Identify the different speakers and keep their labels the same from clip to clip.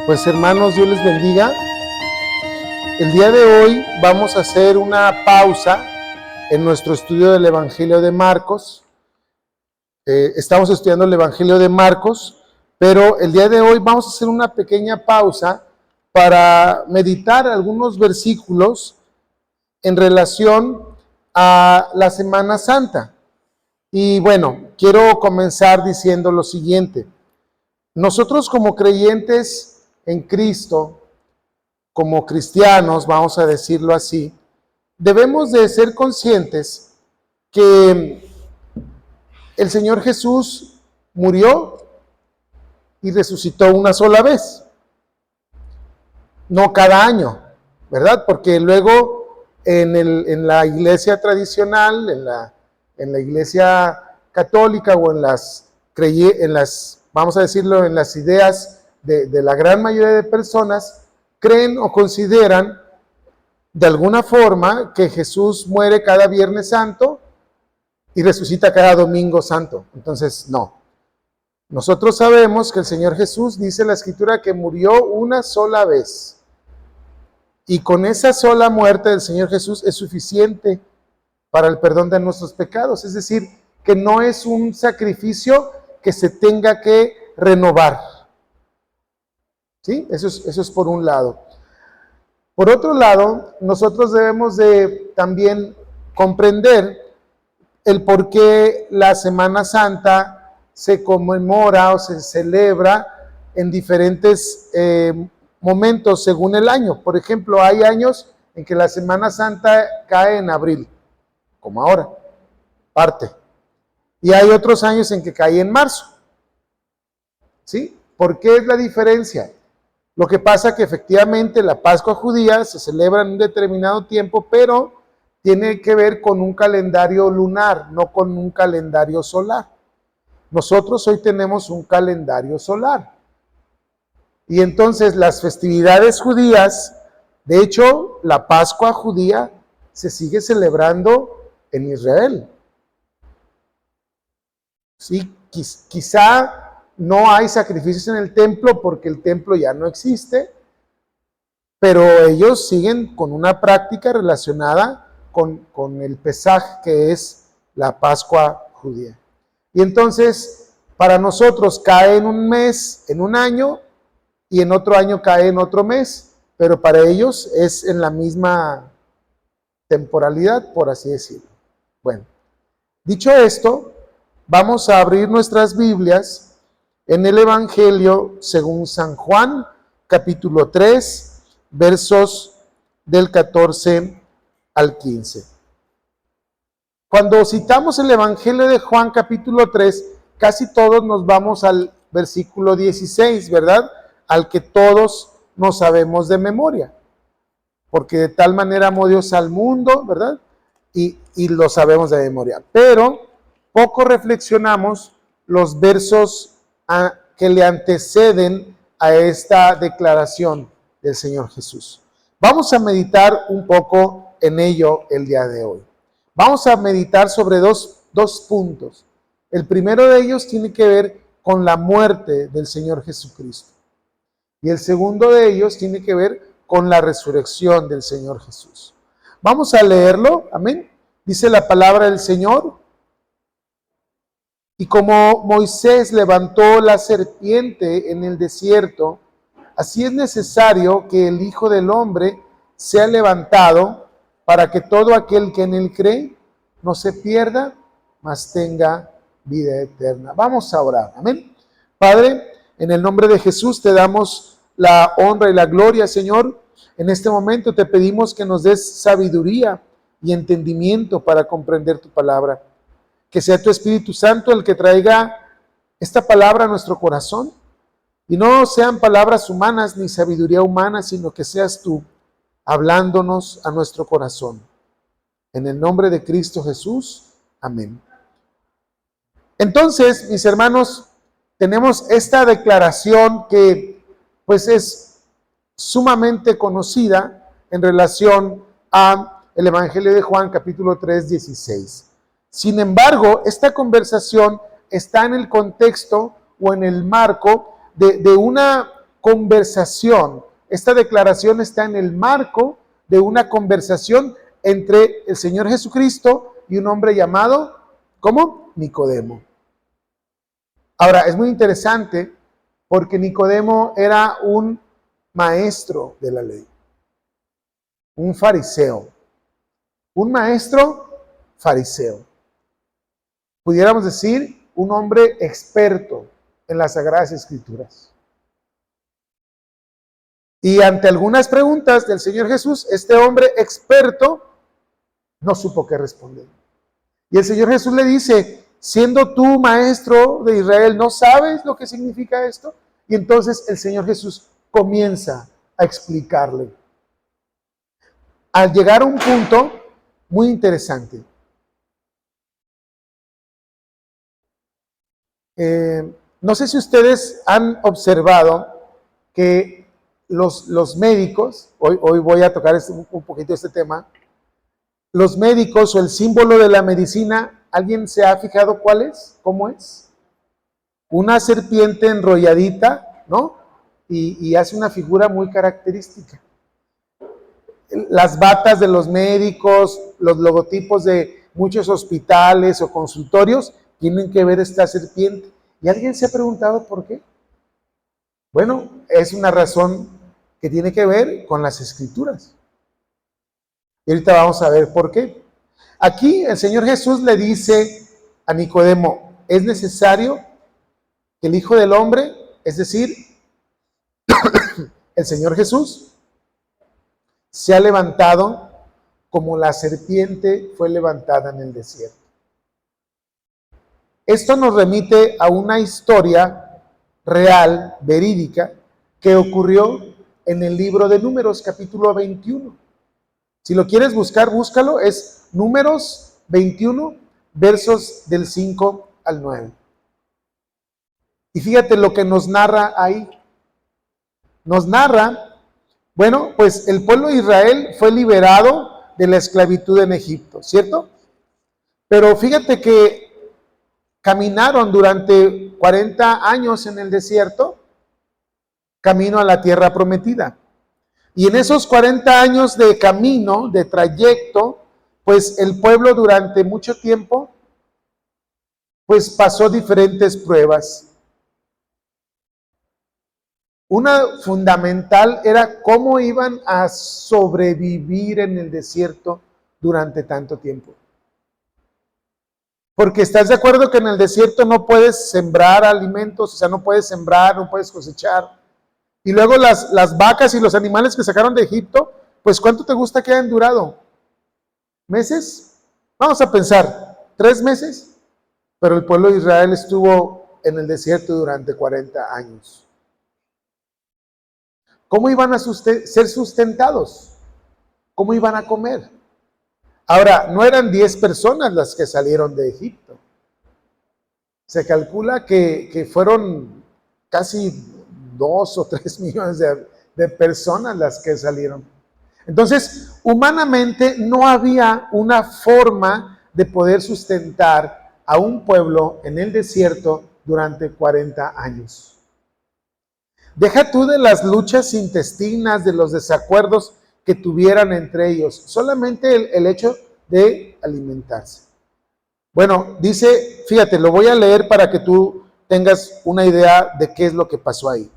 Speaker 1: Pues hermanos, Dios les bendiga. El día de hoy vamos a hacer una pausa en nuestro estudio del Evangelio de Marcos. Estamos estudiando el Evangelio de Marcos, pero el día de hoy vamos a hacer una pequeña pausa para meditar algunos versículos en relación a la Semana Santa. Y bueno, quiero comenzar diciendo lo siguiente. Nosotros como creyentes en Cristo, como cristianos, vamos a decirlo así, debemos de ser conscientes que el Señor Jesús murió y resucitó una sola vez, no cada año, ¿verdad? Porque luego en la iglesia tradicional, en la iglesia católica o en las, vamos a decirlo, en las ideas de la gran mayoría de personas, creen o consideran de alguna forma que Jesús muere cada Viernes Santo y resucita cada Domingo Santo. Entonces, no. Nosotros sabemos que el Señor Jesús, dice la Escritura, que murió una sola vez. Y con esa sola muerte del Señor Jesús es suficiente para el perdón de nuestros pecados. Es decir, que no es un sacrificio que se tenga que renovar. ¿Sí? Eso es por un lado. Por otro lado, nosotros debemos de también comprender el por qué la Semana Santa se conmemora o se celebra en diferentes momentos según el año. Por ejemplo, hay años en que la Semana Santa cae en abril, como ahora, parte. Y hay otros años en que cae en marzo. ¿Sí? ¿Por qué es la diferencia? Lo que pasa que efectivamente la Pascua judía se celebra en un determinado tiempo, pero tiene que ver con un calendario lunar, no con un calendario solar. Nosotros hoy tenemos un calendario solar. Y entonces las festividades judías, de hecho, la Pascua judía se sigue celebrando en Israel. Sí, quizá no hay sacrificios en el templo porque el templo ya no existe, pero ellos siguen con una práctica relacionada con el Pesaj, que es la Pascua judía. Y entonces, para nosotros cae en un mes, en un año, y en otro año cae en otro mes, pero para ellos es en la misma temporalidad, por así decirlo. Bueno, dicho esto, vamos a abrir nuestras Biblias en el Evangelio según San Juan, capítulo 3, versos del 14 al 15. Cuando citamos el Evangelio de Juan, capítulo 3, casi todos nos vamos al versículo 16, ¿verdad? Al que todos nos sabemos de memoria. Porque de tal manera amó Dios al mundo, ¿verdad? Y lo sabemos de memoria. Pero poco reflexionamos los versos que le anteceden a esta declaración del Señor Jesús. Vamos a meditar un poco en ello el día de hoy. Vamos a meditar sobre dos puntos. El primero de ellos tiene que ver con la muerte del Señor Jesucristo. Y el segundo de ellos tiene que ver con la resurrección del Señor Jesús. Vamos a leerlo, amén. Dice la palabra del Señor. Y como Moisés levantó la serpiente en el desierto, así es necesario que el Hijo del Hombre sea levantado para que todo aquel que en él cree no se pierda, mas tenga vida eterna. Vamos a orar, amén. Padre, en el nombre de Jesús te damos la honra y la gloria, Señor. En este momento te pedimos que nos des sabiduría y entendimiento para comprender tu palabra. Que sea tu Espíritu Santo el que traiga esta palabra a nuestro corazón. Y no sean palabras humanas ni sabiduría humana, sino que seas tú hablándonos a nuestro corazón. En el nombre de Cristo Jesús. Amén. Entonces, mis hermanos, tenemos esta declaración que pues es sumamente conocida en relación a el Evangelio de Juan, capítulo 3, 16. Sin embargo, esta conversación está en el contexto o en el marco de una conversación. Esta declaración está en el marco de una conversación entre el Señor Jesucristo y un hombre llamado, ¿cómo? Nicodemo. Ahora, es muy interesante porque Nicodemo era un maestro de la ley, un fariseo, un maestro fariseo. Pudiéramos decir, un hombre experto en las Sagradas Escrituras. Y ante algunas preguntas del Señor Jesús, este hombre experto no supo qué responder. Y el Señor Jesús le dice, siendo tú maestro de Israel, ¿no sabes lo que significa esto? Y entonces el Señor Jesús comienza a explicarle. Al llegar a un punto muy interesante. No sé si ustedes han observado que los médicos, hoy voy a tocar un poquito este tema, los médicos o el símbolo de la medicina, ¿alguien se ha fijado cuál es? ¿Cómo es? Una serpiente enrolladita, ¿no? Y hace una figura muy característica. Las batas de los médicos, los logotipos de muchos hospitales o consultorios tienen que ver esta serpiente. ¿Y alguien se ha preguntado por qué? Bueno, es una razón que tiene que ver con las Escrituras. Y ahorita vamos a ver por qué. Aquí el Señor Jesús le dice a Nicodemo, es necesario que el Hijo del Hombre, es decir, el Señor Jesús, se ha levantado como la serpiente fue levantada en el desierto. Esto nos remite a una historia real, verídica, que ocurrió en el libro de Números, capítulo 21. Si lo quieres buscar, búscalo, es Números 21, versos del 5 al 9. Y fíjate lo que nos narra ahí. Nos narra, bueno, pues el pueblo de Israel fue liberado de la esclavitud en Egipto, ¿cierto? Pero fíjate que caminaron durante 40 años en el desierto, camino a la tierra prometida. Y en esos 40 años de camino, de trayecto, pues el pueblo durante mucho tiempo, pues pasó diferentes pruebas. Una fundamental era cómo iban a sobrevivir en el desierto durante tanto tiempo. Porque estás de acuerdo que en el desierto no puedes sembrar alimentos, o sea, no puedes sembrar, no puedes cosechar. Y luego las vacas y los animales que sacaron de Egipto, pues ¿cuánto te gusta que hayan durado? ¿Meses? Vamos a pensar, 3 meses. Pero el pueblo de Israel estuvo en el desierto durante 40 años. ¿Cómo iban a ser sustentados? ¿Cómo iban a comer? Ahora, no eran 10 personas las que salieron de Egipto. Se calcula que fueron casi 2 o 3 millones de personas las que salieron. Entonces, humanamente no había una forma de poder sustentar a un pueblo en el desierto durante 40 años. Deja tú de las luchas intestinas, de los desacuerdos que tuvieran entre ellos, solamente el hecho de alimentarse. Bueno, dice, fíjate, lo voy a leer para que tú tengas una idea de qué es lo que pasó ahí.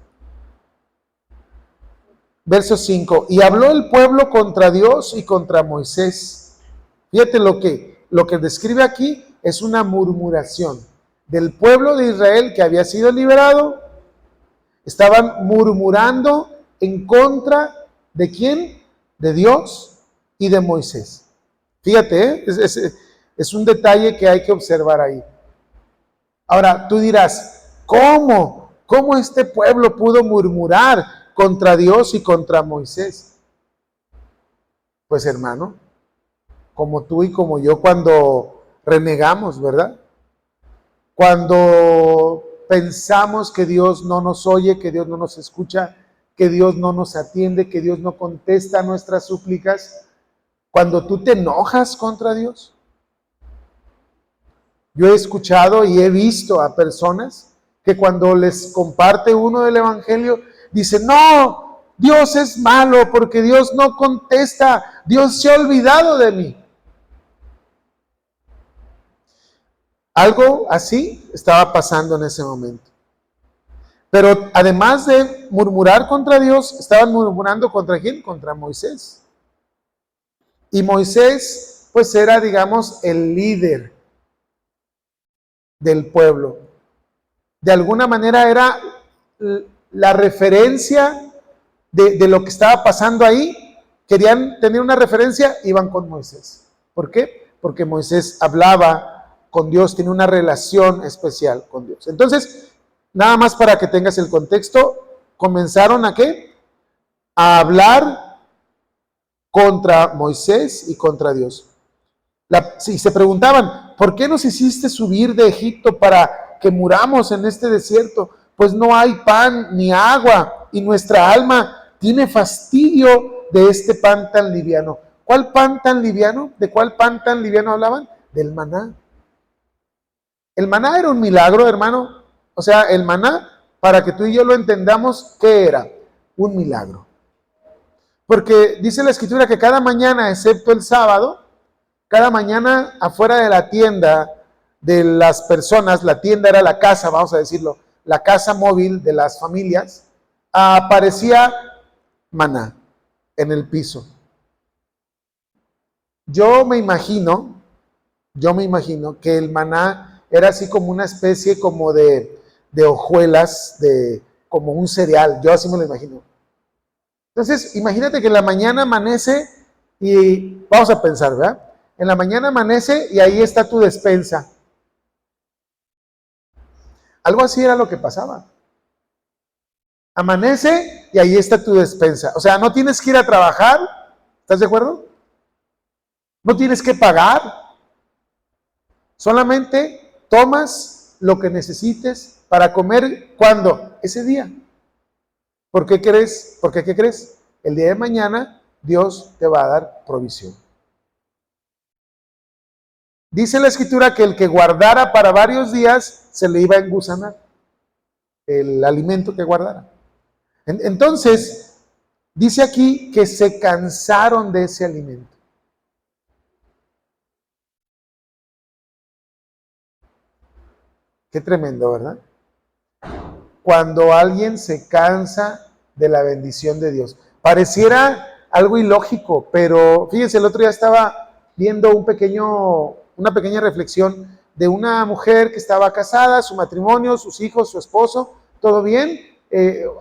Speaker 1: Verso 5, y habló el pueblo contra Dios y contra Moisés. Fíjate lo que describe aquí es una murmuración del pueblo de Israel que había sido liberado. Estaban murmurando en contra de ¿quién? De Dios y de Moisés. Fíjate, es un detalle que hay que observar ahí. Ahora, tú dirás, ¿cómo? ¿Cómo este pueblo pudo murmurar contra Dios y contra Moisés? Pues hermano, como tú y como yo cuando renegamos, ¿verdad? Cuando pensamos que Dios no nos oye, que Dios no nos escucha, que Dios no nos atiende, que Dios no contesta nuestras súplicas, cuando tú te enojas contra Dios. Yo he escuchado y he visto a personas que cuando les comparte uno del evangelio, dicen, no, Dios es malo porque Dios no contesta, Dios se ha olvidado de mí. Algo así estaba pasando en ese momento. Pero además de murmurar contra Dios, estaban murmurando contra ¿quién? Contra Moisés. Y Moisés, pues era, digamos, el líder del pueblo. De alguna manera era la referencia de lo que estaba pasando ahí. Querían tener una referencia, iban con Moisés. ¿Por qué? Porque Moisés hablaba con Dios, tiene una relación especial con Dios. Entonces, nada más para que tengas el contexto, comenzaron ¿a qué? A hablar contra Moisés y contra Dios. Y se preguntaban, ¿por qué nos hiciste subir de Egipto para que muramos en este desierto? Pues no hay pan ni agua y nuestra alma tiene fastidio de este pan tan liviano. ¿Cuál pan tan liviano? ¿De cuál pan tan liviano hablaban? Del maná. El maná era un milagro, hermano. O sea, el maná, para que tú y yo lo entendamos, ¿qué era? Un milagro. Porque dice la Escritura que cada mañana, excepto el sábado, cada mañana afuera de la tienda de las personas, la tienda era la casa, vamos a decirlo, la casa móvil de las familias, aparecía maná en el piso. Yo me imagino que el maná era así como una especie como de hojuelas, como un cereal, yo así me lo imagino. Entonces, imagínate que en la mañana amanece y vamos a pensar, ¿verdad? En la mañana amanece y ahí está tu despensa. Algo así era lo que pasaba. Amanece y ahí está tu despensa. O sea, no tienes que ir a trabajar, ¿estás de acuerdo? No tienes que pagar. Solamente tomas lo que necesites para comer, ¿cuándo? Ese día. ¿Por qué crees? Porque ¿qué crees? El día de mañana Dios te va a dar provisión. Dice la Escritura que el que guardara para varios días se le iba a engusanar el alimento que guardara. Entonces, dice aquí que se cansaron de ese alimento. Qué tremendo, ¿verdad? Cuando alguien se cansa de la bendición de Dios. Pareciera algo ilógico, pero fíjense, el otro día estaba viendo una pequeña reflexión de una mujer que estaba casada, su matrimonio, sus hijos, su esposo, todo bien,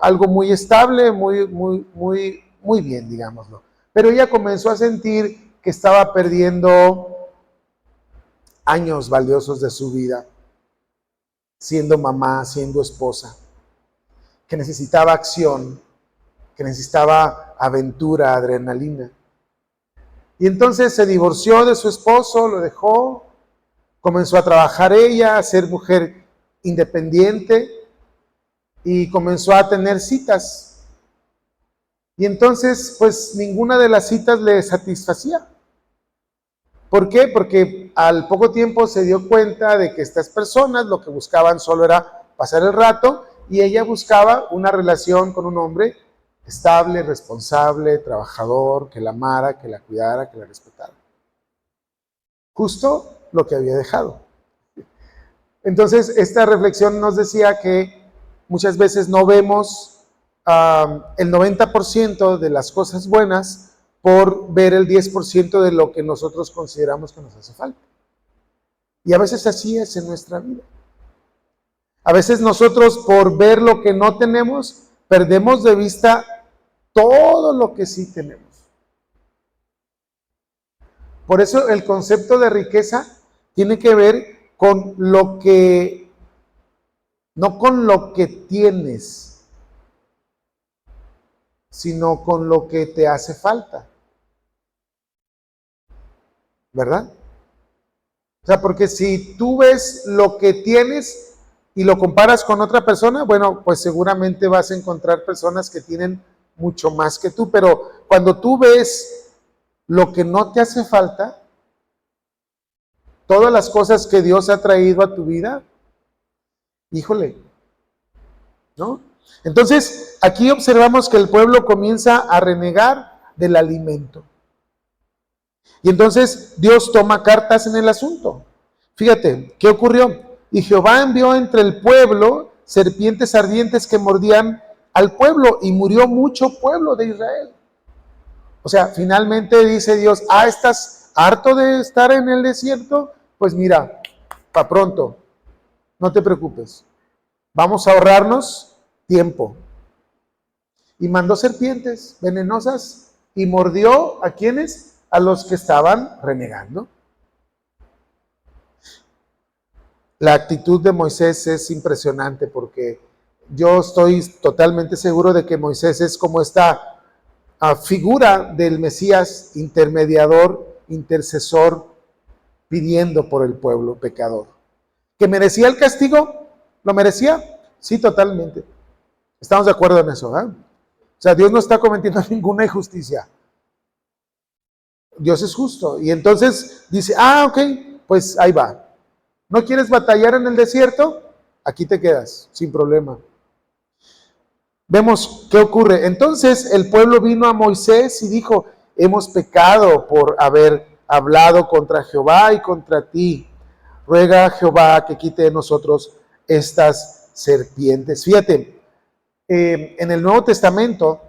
Speaker 1: algo muy estable, muy bien, digámoslo. Pero ella comenzó a sentir que estaba perdiendo años valiosos de su vida, siendo mamá, siendo esposa, que necesitaba acción, que necesitaba aventura, adrenalina. Y entonces se divorció de su esposo, lo dejó, comenzó a trabajar ella, a ser mujer independiente y comenzó a tener citas. Y entonces, pues ninguna de las citas le satisfacía. ¿Por qué? Porque al poco tiempo se dio cuenta de que estas personas lo que buscaban solo era pasar el rato y ella buscaba una relación con un hombre estable, responsable, trabajador, que la amara, que la cuidara, que la respetara. Justo lo que había dejado. Entonces, esta reflexión nos decía que muchas veces no vemos el 90% de las cosas buenas por ver el 10% de lo que nosotros consideramos que nos hace falta. Y a veces así es en nuestra vida. A veces nosotros por ver lo que no tenemos, perdemos de vista todo lo que sí tenemos. Por eso el concepto de riqueza tiene que ver con lo que, no con lo que tienes, sino con lo que te hace falta. ¿Verdad? O sea, porque si tú ves lo que tienes y lo comparas con otra persona, bueno, pues seguramente vas a encontrar personas que tienen mucho más que tú, pero cuando tú ves lo que no te hace falta, todas las cosas que Dios ha traído a tu vida, híjole, ¿no? Entonces, aquí observamos que el pueblo comienza a renegar del alimento. Y entonces Dios toma cartas en el asunto. Fíjate, ¿qué ocurrió? Y Jehová envió entre el pueblo serpientes ardientes que mordían al pueblo, y murió mucho pueblo de Israel. O sea, finalmente dice Dios, ¿estás harto de estar en el desierto? Pues mira, para pronto, no te preocupes. Vamos a ahorrarnos tiempo. Y mandó serpientes venenosas y mordió ¿a quiénes? A los que estaban renegando. La actitud de Moisés es impresionante, porque yo estoy totalmente seguro de que Moisés es como esta figura del Mesías, intermediador, intercesor, pidiendo por el pueblo pecador. ¿Que merecía el castigo? ¿Lo merecía? Sí, totalmente. Estamos de acuerdo en eso, ¿eh? O sea, Dios no está cometiendo ninguna injusticia. Dios es justo. Y entonces dice, ok, pues ahí va. ¿No quieres batallar en el desierto? Aquí te quedas, sin problema. Vemos qué ocurre. Entonces el pueblo vino a Moisés y dijo, hemos pecado por haber hablado contra Jehová y contra ti. Ruega a Jehová que quite de nosotros estas serpientes. Fíjate, en el Nuevo Testamento,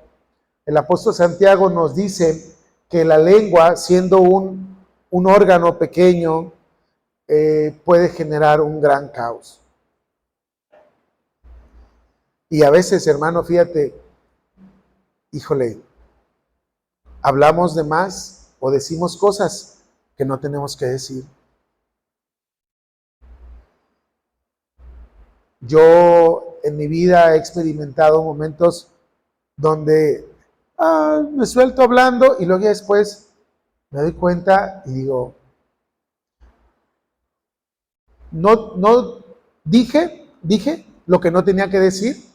Speaker 1: el apóstol Santiago nos dice que la lengua, siendo un órgano pequeño, puede generar un gran caos. Y a veces, hermano, fíjate, híjole, hablamos de más o decimos cosas que no tenemos que decir. Yo en mi vida he experimentado momentos donde me suelto hablando y luego ya después me doy cuenta y digo, no dije lo que no tenía que decir,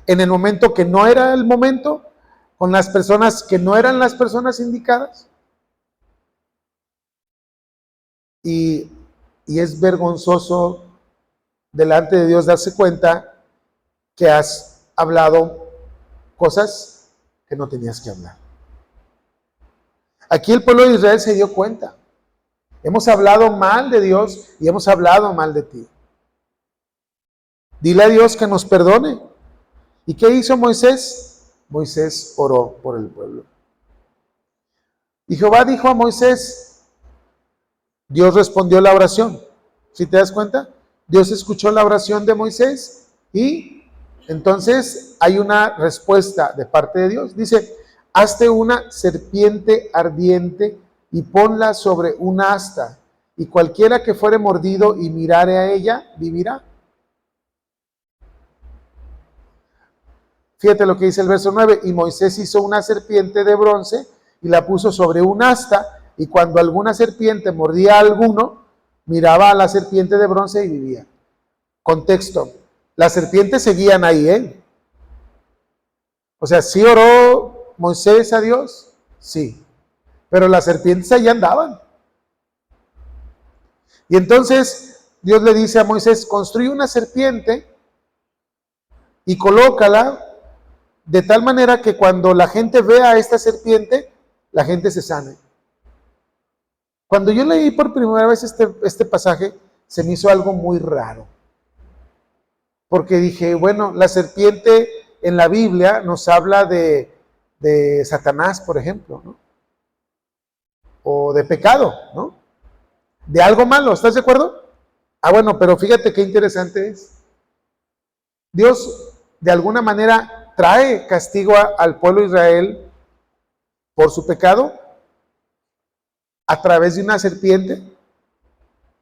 Speaker 1: en el momento que no era el momento, con las personas que no eran las personas indicadas. Y es vergonzoso delante de Dios darse cuenta que has hablado cosas que no tenías que hablar. Aquí el pueblo de Israel se dio cuenta. Hemos hablado mal de Dios y hemos hablado mal de ti. Dile a Dios que nos perdone. ¿Y qué hizo Moisés? Moisés oró por el pueblo. Y Jehová dijo a Moisés, Dios respondió la oración. ¿Sí te das cuenta? Dios escuchó la oración de Moisés y entonces hay una respuesta de parte de Dios. Dice, hazte una serpiente ardiente y ponla sobre un asta, y cualquiera que fuere mordido y mirare a ella, vivirá. Fíjate lo que dice el verso 9, y Moisés hizo una serpiente de bronce y la puso sobre un asta, y cuando alguna serpiente mordía a alguno, miraba a la serpiente de bronce y vivía. Contexto, las serpientes seguían ahí, O sea, ¿sí oró Moisés a Dios? Sí, pero las serpientes allá andaban. Y entonces Dios le dice a Moisés, construye una serpiente y colócala de tal manera que cuando la gente vea a esta serpiente, la gente se sane. Cuando yo leí por primera vez este pasaje, se me hizo algo muy raro. Porque dije, bueno, la serpiente en la Biblia nos habla de Satanás, por ejemplo, ¿no? O de pecado, ¿no? De algo malo, ¿estás de acuerdo? Bueno, pero fíjate qué interesante es. Dios, de alguna manera, trae castigo al pueblo de Israel por su pecado a través de una serpiente.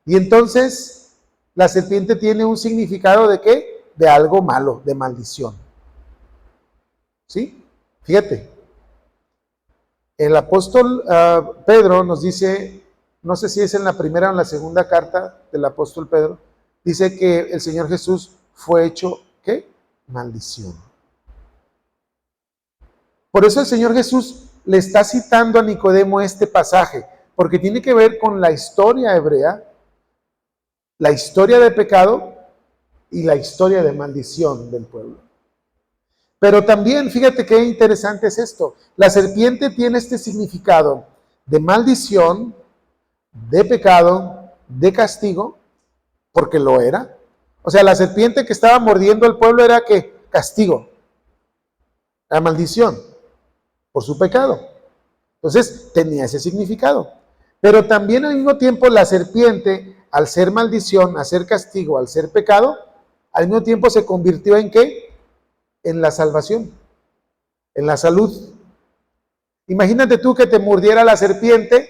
Speaker 1: Y entonces, la serpiente tiene un significado ¿de qué? De algo malo, de maldición. ¿Sí? Fíjate. El apóstol Pedro nos dice, no sé si es en la primera o en la segunda carta del apóstol Pedro, dice que el Señor Jesús fue hecho, ¿qué? Maldición. Por eso el Señor Jesús le está citando a Nicodemo este pasaje, porque tiene que ver con la historia hebrea, la historia de pecado y la historia de maldición del pueblo. Pero también, fíjate qué interesante es esto. La serpiente tiene este significado de maldición, de pecado, de castigo, porque lo era. O sea, la serpiente que estaba mordiendo al pueblo era que castigo, la maldición por su pecado. Entonces tenía ese significado. Pero también al mismo tiempo la serpiente, al ser maldición, al ser castigo, al ser pecado, al mismo tiempo se convirtió en ¿qué? En la salvación, en la salud. Imagínate tú que te mordiera la serpiente,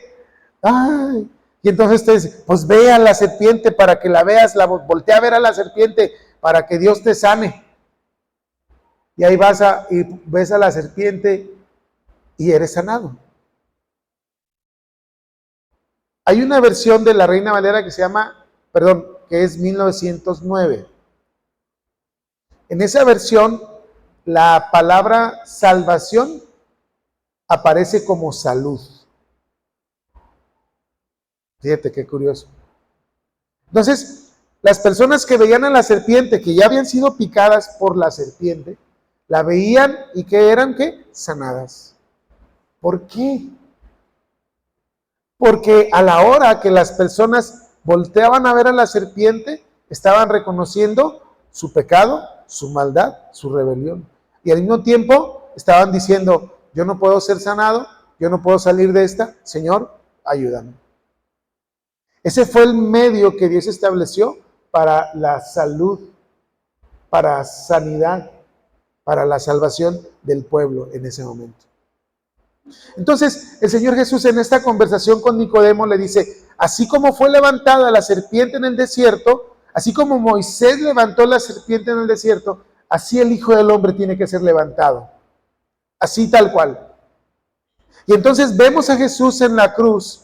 Speaker 1: ay, y entonces te dice, pues ve a la serpiente para que la veas, voltea a ver a la serpiente para que Dios te sane. Y ahí y ves a la serpiente y eres sanado. Hay una versión de la Reina Valera que que es 1909. En esa versión, la palabra salvación aparece como salud. Fíjate qué curioso. Entonces, las personas que veían a la serpiente, que ya habían sido picadas por la serpiente, la veían y que eran, ¿qué? Sanadas. ¿Por qué? Porque a la hora que las personas volteaban a ver a la serpiente, estaban reconociendo su pecado, su maldad, su rebelión. Y al mismo tiempo estaban diciendo, yo no puedo ser sanado, yo no puedo salir de esta, Señor, ayúdame. Ese fue el medio que Dios estableció para la salud, para sanidad, para la salvación del pueblo en ese momento. Entonces, el Señor Jesús en esta conversación con Nicodemo le dice, así como fue levantada la serpiente en el desierto, así como Moisés levantó la serpiente en el desierto, así el Hijo del Hombre tiene que ser levantado. Así tal cual. Y entonces vemos a Jesús en la cruz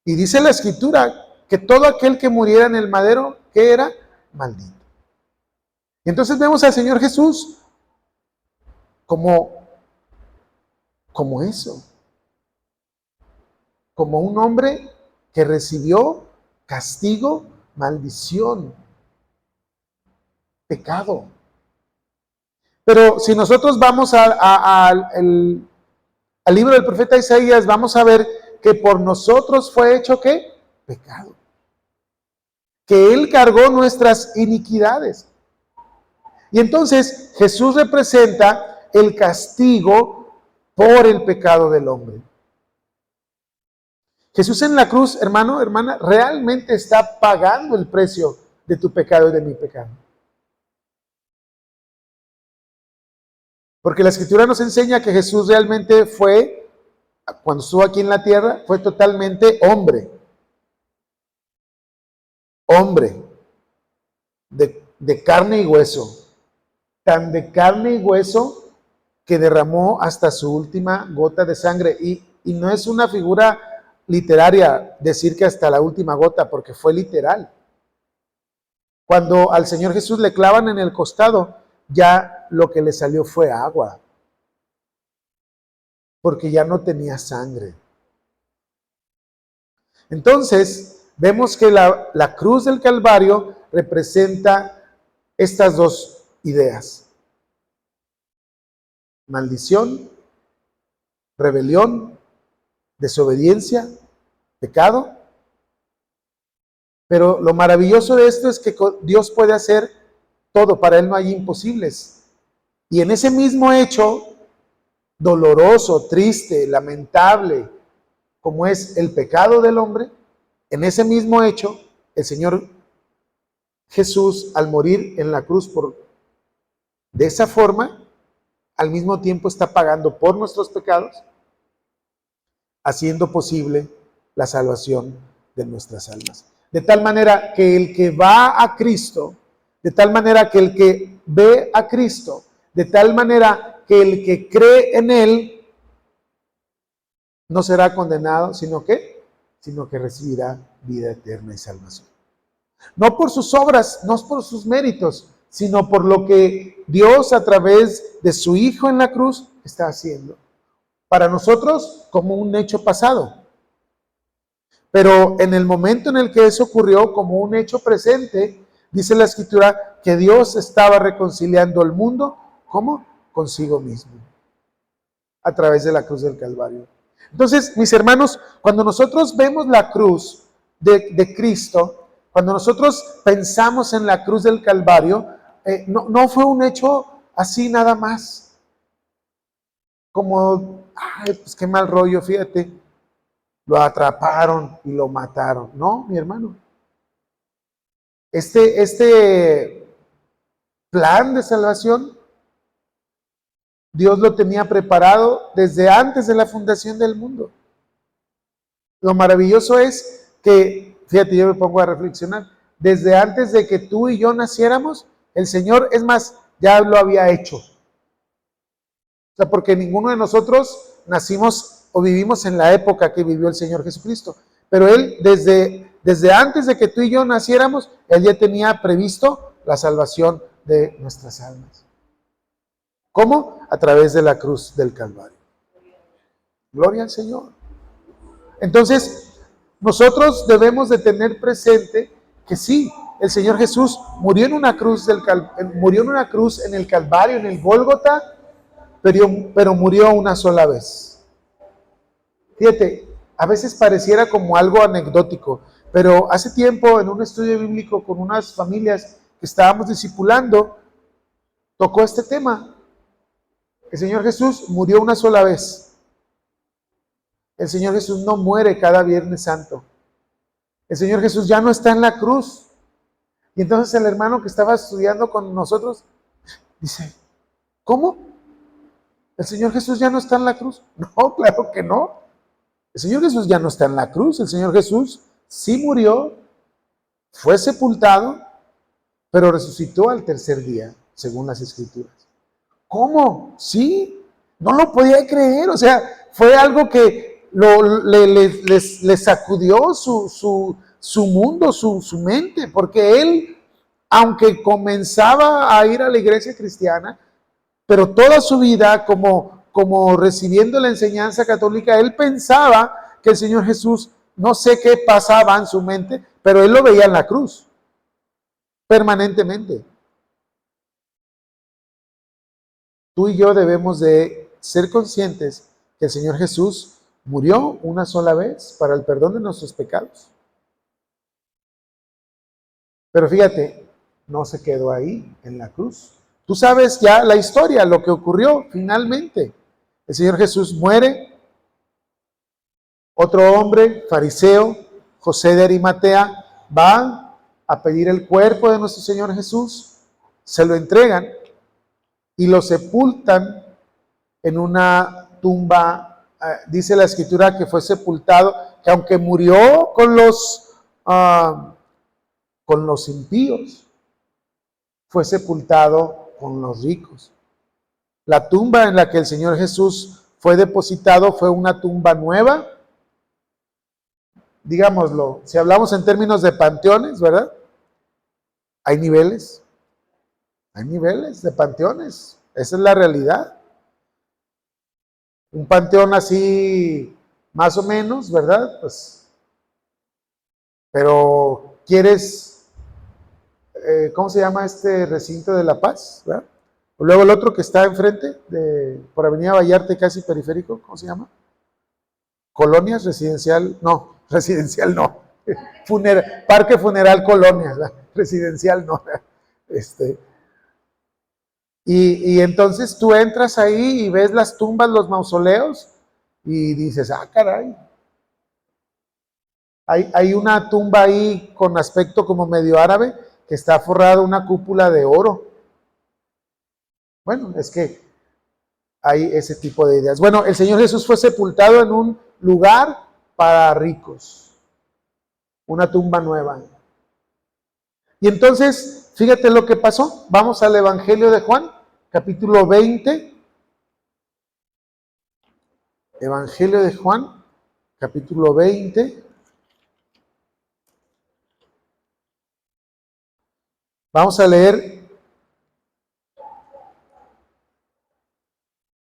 Speaker 1: y dice la Escritura que todo aquel que muriera en el madero, ¿qué era? Maldito. Y entonces vemos al Señor Jesús como eso, como un hombre que recibió castigo, maldición, pecado. Pero si nosotros vamos al libro del profeta Isaías, vamos a ver que por nosotros fue hecho ¿qué? Pecado. Que Él cargó nuestras iniquidades. Y entonces Jesús representa el castigo por el pecado del hombre. Jesús en la cruz, hermano, hermana, realmente está pagando el precio de tu pecado y de mi pecado. Porque la Escritura nos enseña que Jesús realmente fue, cuando estuvo aquí en la tierra, fue totalmente hombre. Hombre, de carne y hueso. Tan de carne y hueso que derramó hasta su última gota de sangre. Y no es una figura literaria decir que hasta la última gota, porque fue literal. Cuando al Señor Jesús le clavan en el costado, ya lo que le salió fue agua, porque ya no tenía sangre. Entonces, vemos que la cruz del Calvario representa estas dos ideas. Maldición, rebelión, desobediencia, pecado. Pero lo maravilloso de esto es que Dios puede hacer todo, para Él no hay imposibles. Y en ese mismo hecho, doloroso, triste, lamentable, como es el pecado del hombre, en ese mismo hecho, el Señor Jesús, al morir en la cruz de esa forma, al mismo tiempo está pagando por nuestros pecados, haciendo posible la salvación de nuestras almas. De tal manera que el que va a Cristo, de tal manera que el que ve a Cristo, de tal manera que el que cree en Él, no será condenado, sino que recibirá vida eterna y salvación. No por sus obras, no por sus méritos, sino por lo que Dios a través de su Hijo en la cruz está haciendo. Para nosotros como un hecho pasado. Pero en el momento en el que eso ocurrió como un hecho presente, dice la Escritura que Dios estaba reconciliando el mundo ¿Cómo? Consigo mismo, a través de la cruz del Calvario. Entonces, mis hermanos, cuando nosotros vemos la cruz de Cristo, cuando nosotros pensamos en la cruz del Calvario, no fue un hecho así nada más, como, ay, pues qué mal rollo, fíjate, lo atraparon y lo mataron. No, mi hermano. Este plan de salvación, Dios lo tenía preparado desde antes de la fundación del mundo. Lo maravilloso es que, fíjate, yo me pongo a reflexionar, desde antes de que tú y yo naciéramos, el Señor, es más, ya lo había hecho. O sea, porque ninguno de nosotros nacimos o vivimos en la época que vivió el Señor Jesucristo. Pero Él, desde antes de que tú y yo naciéramos, Él ya tenía previsto la salvación de nuestras almas. ¿Cómo? A través de la cruz del Calvario. Gloria al Señor. Entonces, nosotros debemos de tener presente que sí, el Señor Jesús murió en una cruz, en el Calvario, en el Gólgota, pero murió una sola vez. Fíjate, a veces pareciera como algo anecdótico, pero hace tiempo en un estudio bíblico con unas familias que estábamos discipulando, tocó este tema. El Señor Jesús murió una sola vez. El Señor Jesús no muere cada Viernes Santo. El Señor Jesús ya no está en la cruz. Y entonces el hermano que estaba estudiando con nosotros dice, ¿cómo? ¿El Señor Jesús ya no está en la cruz? No, claro que no. El Señor Jesús ya no está en la cruz. El Señor Jesús sí murió, fue sepultado, pero resucitó al tercer día, según las Escrituras. ¿Cómo? Sí, no lo podía creer. O sea, fue algo que le sacudió su mundo, su mente, porque él, aunque comenzaba a ir a la iglesia cristiana, pero toda su vida como recibiendo la enseñanza católica, él pensaba que el Señor Jesús, no sé qué pasaba en su mente, pero él lo veía en la cruz, permanentemente. Tú y yo debemos de ser conscientes que el Señor Jesús murió una sola vez para el perdón de nuestros pecados. Pero fíjate, no se quedó ahí en la cruz. Tú sabes ya la historia, lo que ocurrió finalmente. El Señor Jesús muere. Otro hombre, fariseo, José de Arimatea, va a pedir el cuerpo de nuestro Señor Jesús. Se lo entregan y lo sepultan en una tumba. Dice la Escritura que fue sepultado, que aunque murió con los impíos, fue sepultado con los ricos. La tumba en la que el Señor Jesús fue depositado fue una tumba nueva. Digámoslo, si hablamos en términos de panteones, ¿verdad? Hay niveles de panteones. Esa es la realidad. Un panteón así, más o menos, ¿verdad? Pues, pero ¿quieres, cómo se llama este recinto de La Paz? ¿Verdad? Luego el otro que está enfrente, por Avenida Vallarta y casi periférico, ¿cómo se llama? Colonias, residencial no. Parque Funeral Colonias, ¿verdad? Residencial no. Y entonces tú entras ahí y ves las tumbas, los mausoleos, y dices, caray. Hay una tumba ahí con aspecto como medio árabe, que está forrada una cúpula de oro. Bueno, es que hay ese tipo de ideas. Bueno, el Señor Jesús fue sepultado en un lugar para ricos, una tumba nueva. Y entonces, fíjate lo que pasó. Vamos al Evangelio de Juan, capítulo 20. Evangelio de Juan, capítulo 20. Vamos a leer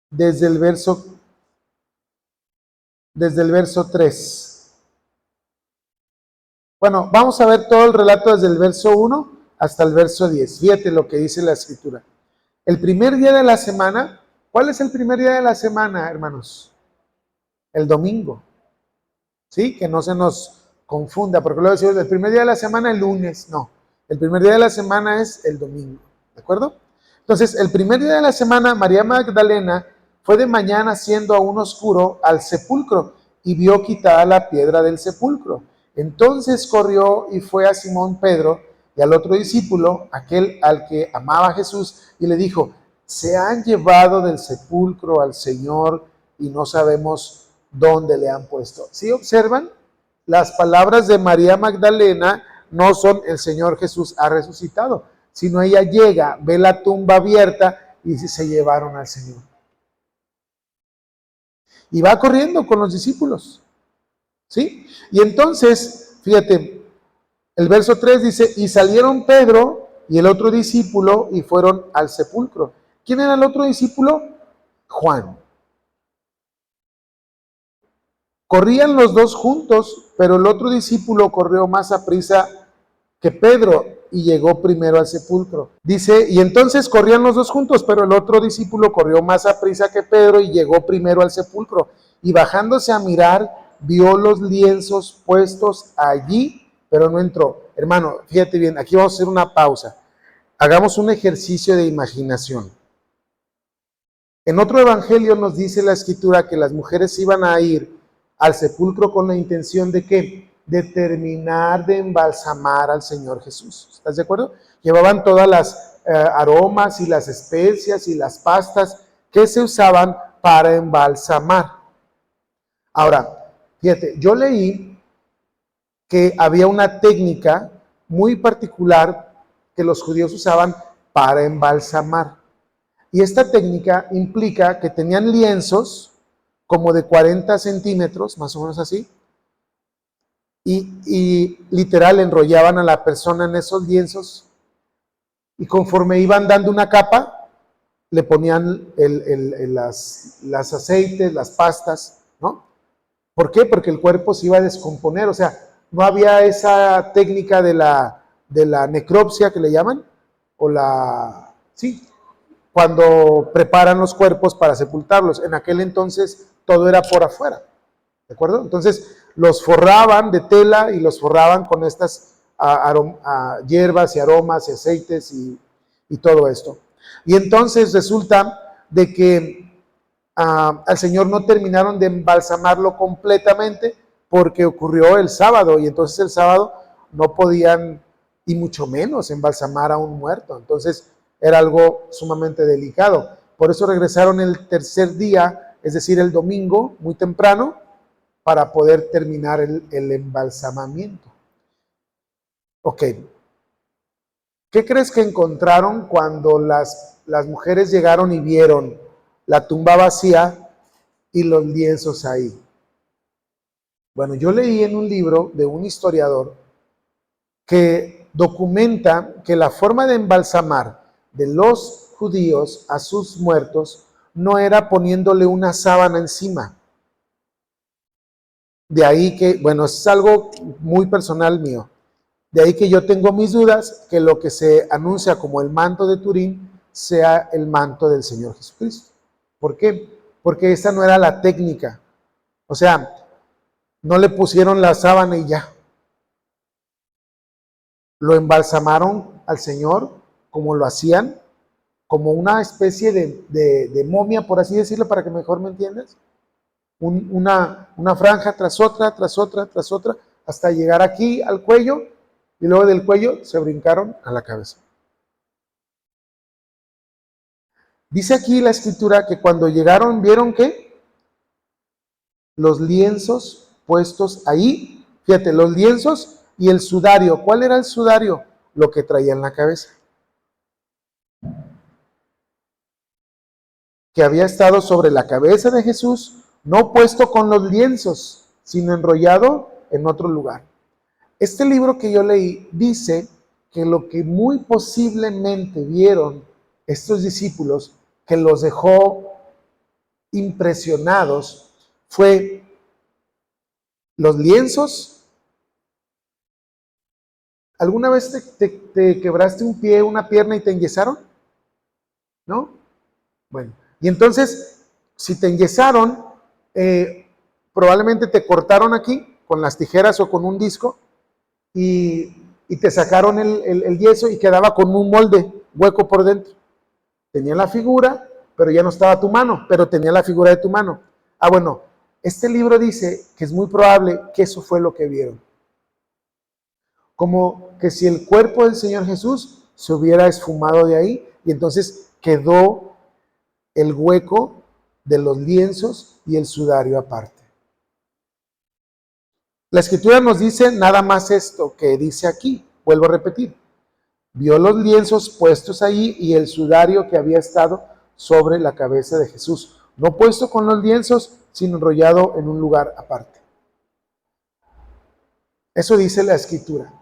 Speaker 1: desde el verso 3. Bueno, vamos a ver todo el relato desde el verso 1 hasta el verso 10. Fíjate lo que dice la Escritura. El primer día de la semana, ¿cuál es el primer día de la semana, hermanos? El domingo. ¿Sí? Que no se nos confunda, porque luego decimos el primer día de la semana, el lunes. No, el primer día de la semana es el domingo. ¿De acuerdo? Entonces, el primer día de la semana, María Magdalena fue de mañana siendo aún oscuro al sepulcro y vio quitada la piedra del sepulcro. Entonces corrió y fue a Simón Pedro y al otro discípulo, aquel al que amaba a Jesús, y le dijo, se han llevado del sepulcro al Señor y no sabemos dónde le han puesto. ¿Sí observan? Las palabras de María Magdalena no son el Señor Jesús ha resucitado, sino ella llega, ve la tumba abierta y se llevaron al Señor. Y va corriendo con los discípulos. ¿Sí? Y entonces, fíjate, el verso 3 dice, y salieron Pedro y el otro discípulo y fueron al sepulcro. ¿Quién era el otro discípulo? Juan. Corrían los dos juntos, pero el otro discípulo corrió más aprisa que Pedro y llegó primero al sepulcro. Dice, y entonces corrían los dos juntos, pero el otro discípulo corrió más aprisa que Pedro y llegó primero al sepulcro. Y bajándose a mirar, vio los lienzos puestos allí, pero no entró. Hermano, fíjate bien, aquí vamos a hacer una pausa. Hagamos un ejercicio de imaginación. En otro evangelio nos dice la escritura que las mujeres iban a ir al sepulcro con la intención de ¿qué? De terminar de embalsamar al Señor Jesús. ¿Estás de acuerdo? Llevaban todas las aromas y las especias y las pastas que se usaban para embalsamar. Ahora, fíjate, yo leí que había una técnica muy particular que los judíos usaban para embalsamar. Y esta técnica implica que tenían lienzos como de 40 centímetros, más o menos así, y literal enrollaban a la persona en esos lienzos y conforme iban dando una capa, le ponían las aceites, las pastas, ¿no? ¿Por qué? Porque el cuerpo se iba a descomponer, o sea, no había esa técnica de la necropsia que le llaman, o sí, cuando preparan los cuerpos para sepultarlos. En aquel entonces todo era por afuera, ¿de acuerdo? Entonces los forraban de tela y los forraban con estas hierbas y aromas y aceites y todo esto. Y entonces resulta de que al Señor no terminaron de embalsamarlo completamente porque ocurrió el sábado y entonces el sábado no podían y mucho menos embalsamar a un muerto. Entonces era algo sumamente delicado. Por eso regresaron el tercer día, es decir, el domingo, muy temprano, para poder terminar el embalsamamiento. Ok. ¿Qué crees que encontraron cuando las mujeres llegaron y vieron la tumba vacía y los lienzos ahí? Bueno, yo leí en un libro de un historiador que documenta que la forma de embalsamar de los judíos a sus muertos no era poniéndole una sábana encima. De ahí que, bueno, es algo muy personal mío. De ahí que yo tengo mis dudas que lo que se anuncia como el manto de Turín sea el manto del Señor Jesucristo. ¿Por qué? Porque esa no era la técnica. O sea, no le pusieron la sábana y ya. Lo embalsamaron al Señor como lo hacían, como una especie de momia, por así decirlo, para que mejor me entiendas. Una franja tras otra, tras otra, tras otra, hasta llegar aquí al cuello, y luego del cuello se brincaron a la cabeza. Dice aquí la escritura que cuando llegaron vieron que los lienzos puestos ahí, fíjate, los lienzos y el sudario. ¿Cuál era el sudario? Lo que traía en la cabeza. Que había estado sobre la cabeza de Jesús, no puesto con los lienzos, sino enrollado en otro lugar. Este libro que yo leí dice que lo que muy posiblemente vieron estos discípulos, que los dejó impresionados, fue los lienzos. ¿Alguna vez te quebraste un pie, una pierna y te enyesaron? ¿no? Bueno, y entonces, si te enyesaron, probablemente te cortaron aquí con las tijeras o con un disco y te sacaron el yeso y quedaba con un molde hueco por dentro. Tenía la figura, pero ya no estaba tu mano, pero tenía la figura de tu mano. Ah, bueno, este libro dice que es muy probable que eso fue lo que vieron. Como que si el cuerpo del Señor Jesús se hubiera esfumado de ahí y entonces quedó el hueco de los lienzos y el sudario aparte. La Escritura nos dice nada más esto que dice aquí, vuelvo a repetir. Vio los lienzos puestos ahí y el sudario que había estado sobre la cabeza de Jesús, no puesto con los lienzos, sino enrollado en un lugar aparte. Eso dice la Escritura.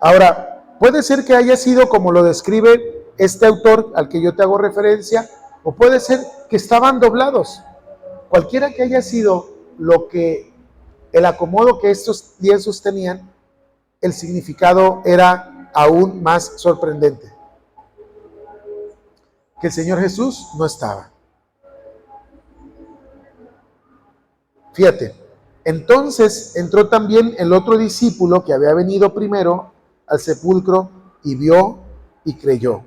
Speaker 1: Ahora, puede ser que haya sido como lo describe este autor al que yo te hago referencia, o puede ser que estaban doblados. Cualquiera que haya sido el acomodo que estos lienzos tenían, el significado era aún más sorprendente. Que el Señor Jesús no estaba. Fíjate, entonces entró también el otro discípulo que había venido primero al sepulcro y vio y creyó.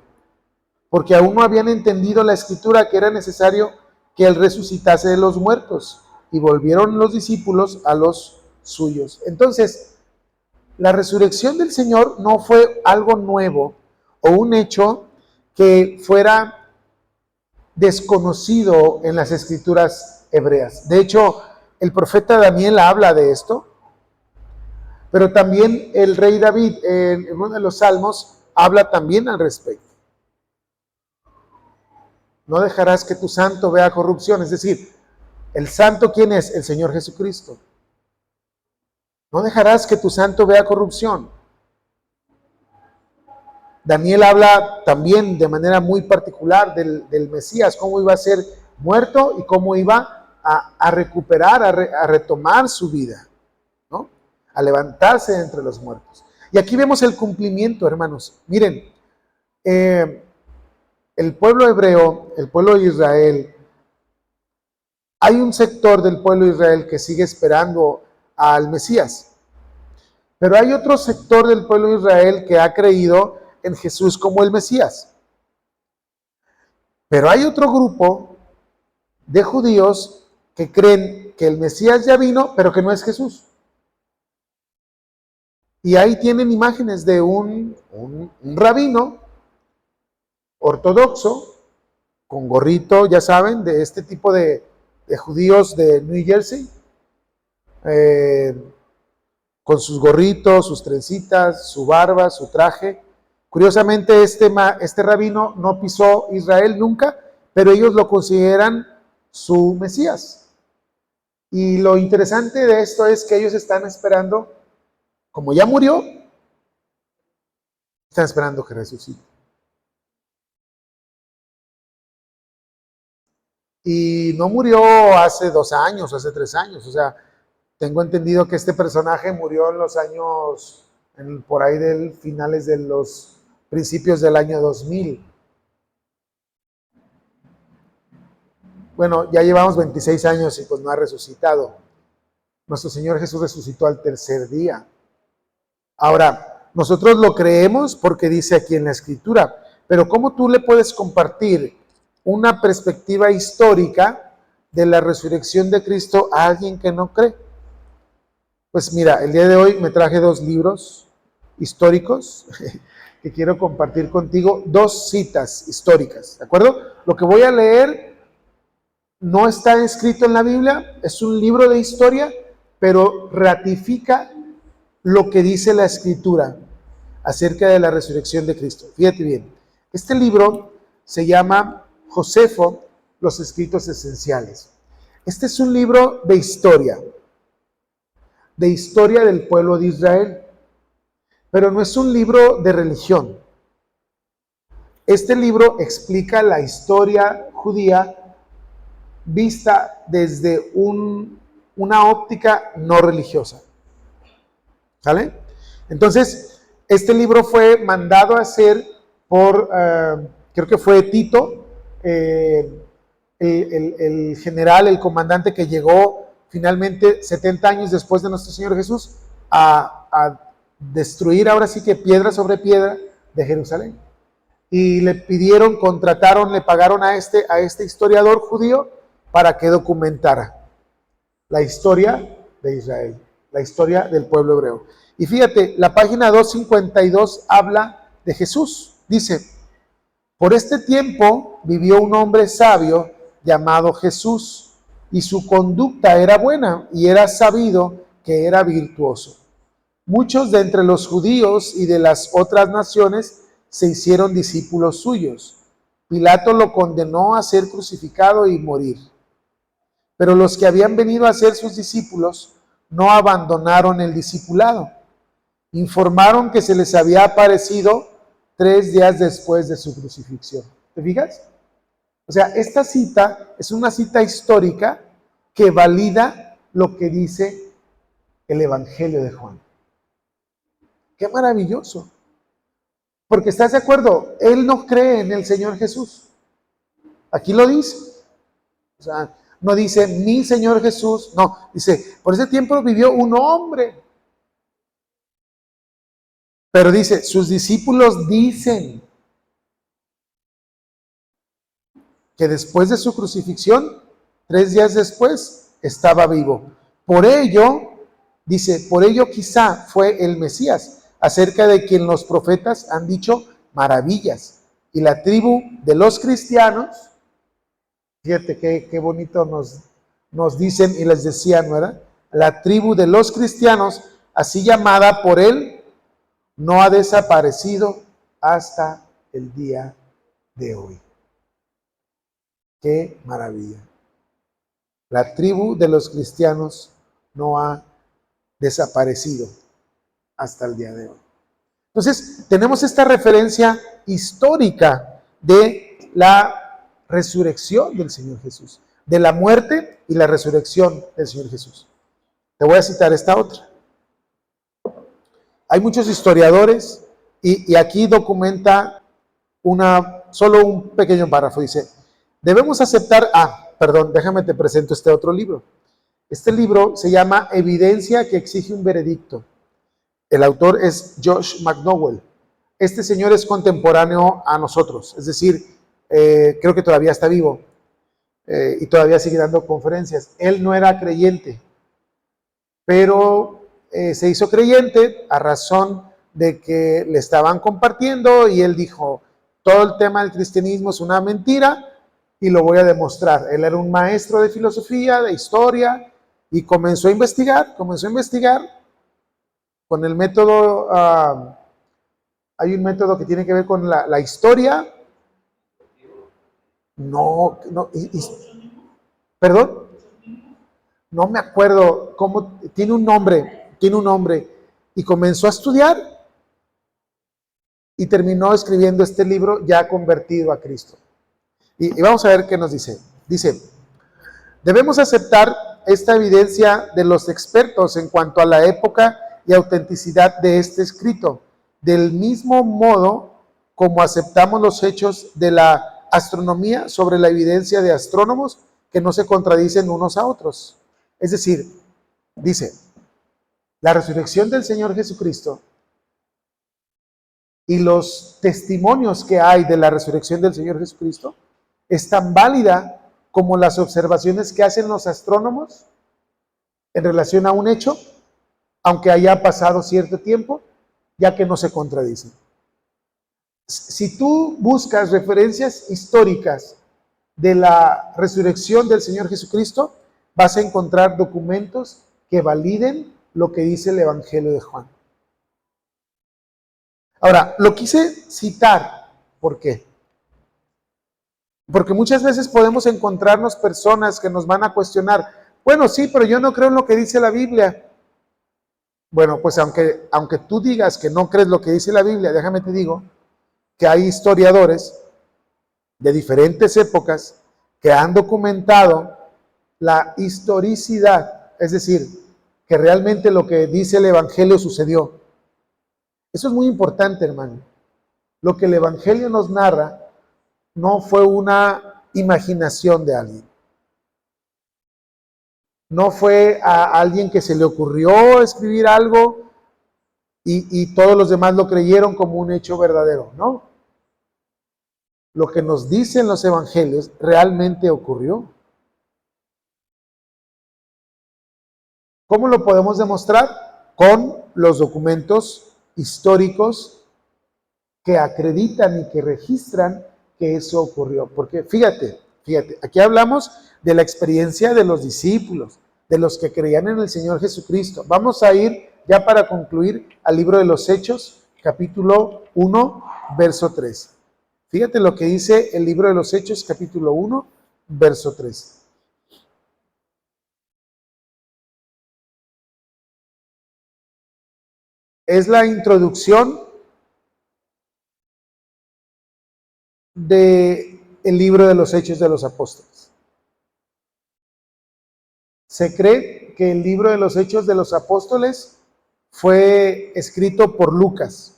Speaker 1: Porque aún no habían entendido la Escritura que era necesario que Él resucitase de los muertos. Y volvieron los discípulos a los suyos. Entonces, la resurrección del Señor no fue algo nuevo o un hecho que fuera desconocido en las Escrituras hebreas. De hecho, el profeta Daniel habla de esto, pero también el rey David en uno de los salmos habla también al respecto. No dejarás que tu santo vea corrupción, es decir, ¿el santo quién es? El Señor Jesucristo. No dejarás que tu santo vea corrupción. Daniel habla también de manera muy particular del Mesías, cómo iba a ser muerto y cómo iba a recuperar, a retomar su vida, ¿no? A levantarse de entre los muertos. Y aquí vemos el cumplimiento, hermanos. Miren, el pueblo hebreo, el pueblo de Israel, hay un sector del pueblo de Israel que sigue esperando al Mesías. Pero hay otro sector del pueblo de Israel que ha creído en Jesús como el Mesías. Pero hay otro grupo de judíos que creen que el Mesías ya vino, pero que no es Jesús. Y ahí tienen imágenes de un rabino ortodoxo, con gorrito, ya saben, de este tipo de judíos de New Jersey, con sus gorritos, sus trencitas, su barba, su traje. Curiosamente, este rabino no pisó Israel nunca, pero ellos lo consideran su Mesías. Y lo interesante de esto es que ellos están esperando, como ya murió, están esperando que resucite. Y no murió hace 2 años, hace 3 años. O sea, tengo entendido que este personaje murió en los años, por ahí del finales de los principios del año 2000. Bueno, ya llevamos 26 años y pues no ha resucitado. Nuestro Señor Jesús resucitó al 3er día. Ahora, nosotros lo creemos porque dice aquí en la Escritura, pero ¿cómo tú le puedes compartir una perspectiva histórica de la resurrección de Cristo a alguien que no cree? Pues mira, el día de hoy me traje 2 libros históricos que quiero compartir contigo, 2 citas históricas, ¿de acuerdo? Lo que voy a leer no está escrito en la Biblia, es un libro de historia, pero ratifica lo que dice la Escritura acerca de la resurrección de Cristo. Fíjate bien, este libro se llama Josefo, los escritos esenciales. Este es un libro de historia del pueblo de Israel, pero no es un libro de religión. Este libro explica la historia judía vista desde una óptica no religiosa. ¿Sale? Entonces, este libro fue mandado a hacer por creo que fue Tito, el general, el comandante que llegó finalmente 70 años después de nuestro Señor Jesús a destruir ahora sí que piedra sobre piedra de Jerusalén. Y le pidieron, contrataron, le pagaron a este historiador judío para que documentara la historia de Israel, la historia del pueblo hebreo. Y fíjate, la página 252 habla de Jesús. Dice, por este tiempo vivió un hombre sabio llamado Jesús, y su conducta era buena, y era sabido que era virtuoso. Muchos de entre los judíos y de las otras naciones se hicieron discípulos suyos. Pilato lo condenó a ser crucificado y morir. Pero los que habían venido a ser sus discípulos no abandonaron el discipulado. Informaron que se les había aparecido 3 días después de su crucifixión. ¿Te fijas? O sea, esta cita es una cita histórica que valida lo que dice el Evangelio de Juan. ¡Qué maravilloso! Porque ¿estás de acuerdo? Él no cree en el Señor Jesús. Aquí lo dice. O sea, no dice mi Señor Jesús, no, dice, por ese tiempo vivió un hombre. Pero dice, sus discípulos dicen que después de su crucifixión, 3 días después, estaba vivo. Por ello, dice, por ello quizá fue el Mesías, acerca de quien los profetas han dicho maravillas. Y la tribu de los cristianos, fíjate qué bonito nos dicen y les decían, ¿verdad? La tribu de los cristianos, así llamada por él, no ha desaparecido hasta el día de hoy. ¡Qué maravilla! La tribu de los cristianos no ha desaparecido hasta el día de hoy. Entonces, tenemos esta referencia histórica de la resurrección del Señor Jesús, de la muerte y la resurrección del Señor Jesús. Te voy a citar esta otra. Hay muchos historiadores y aquí documenta solo un pequeño párrafo. Dice, debemos aceptar, déjame te presento este otro libro. Este libro se llama Evidencia que exige un veredicto. El autor es Josh McDowell. Este señor es contemporáneo a nosotros, es decir, creo que todavía está vivo y todavía sigue dando conferencias. Él no era creyente, pero se hizo creyente a razón de que le estaban compartiendo y él dijo, todo el tema del cristianismo es una mentira y lo voy a demostrar. Él era un maestro de filosofía, de historia y comenzó a investigar con el método, hay un método que tiene que ver con la historia. ¿Perdón? No me acuerdo cómo, tiene un nombre, y comenzó a estudiar y terminó escribiendo este libro ya convertido a Cristo. Y vamos a ver qué nos dice. Dice, debemos aceptar esta evidencia de los expertos en cuanto a la época y autenticidad de este escrito, del mismo modo como aceptamos los hechos de la astronomía sobre la evidencia de astrónomos que no se contradicen unos a otros. Es decir, dice, la resurrección del Señor Jesucristo y los testimonios que hay de la resurrección del Señor Jesucristo es tan válida como las observaciones que hacen los astrónomos en relación a un hecho, aunque haya pasado cierto tiempo, ya que no se contradicen. Si tú buscas referencias históricas de la resurrección del Señor Jesucristo, vas a encontrar documentos que validen lo que dice el Evangelio de Juan. Ahora, lo quise citar, ¿por qué? Porque muchas veces podemos encontrarnos personas que nos van a cuestionar, bueno, sí, pero yo no creo en lo que dice la Biblia. Bueno, pues aunque tú digas que no crees lo que dice la Biblia, déjame te digo que hay historiadores de diferentes épocas que han documentado la historicidad, es decir, que realmente lo que dice el Evangelio sucedió. Eso es muy importante, hermano. Lo que el Evangelio nos narra no fue una imaginación de alguien. No fue a alguien que se le ocurrió escribir algo y todos los demás lo creyeron como un hecho verdadero, ¿no? Lo que nos dicen los evangelios realmente ocurrió. ¿Cómo lo podemos demostrar? Con los documentos históricos que acreditan y que registran que eso ocurrió. Porque fíjate, aquí hablamos de la experiencia de los discípulos, de los que creían en el Señor Jesucristo. Vamos a ir ya para concluir al libro de los Hechos, capítulo 1, verso 3. Fíjate lo que dice el libro de los Hechos, capítulo 1, verso 3. Es la introducción del libro de los Hechos de los Apóstoles. Se cree que el libro de los Hechos de los Apóstoles fue escrito por Lucas,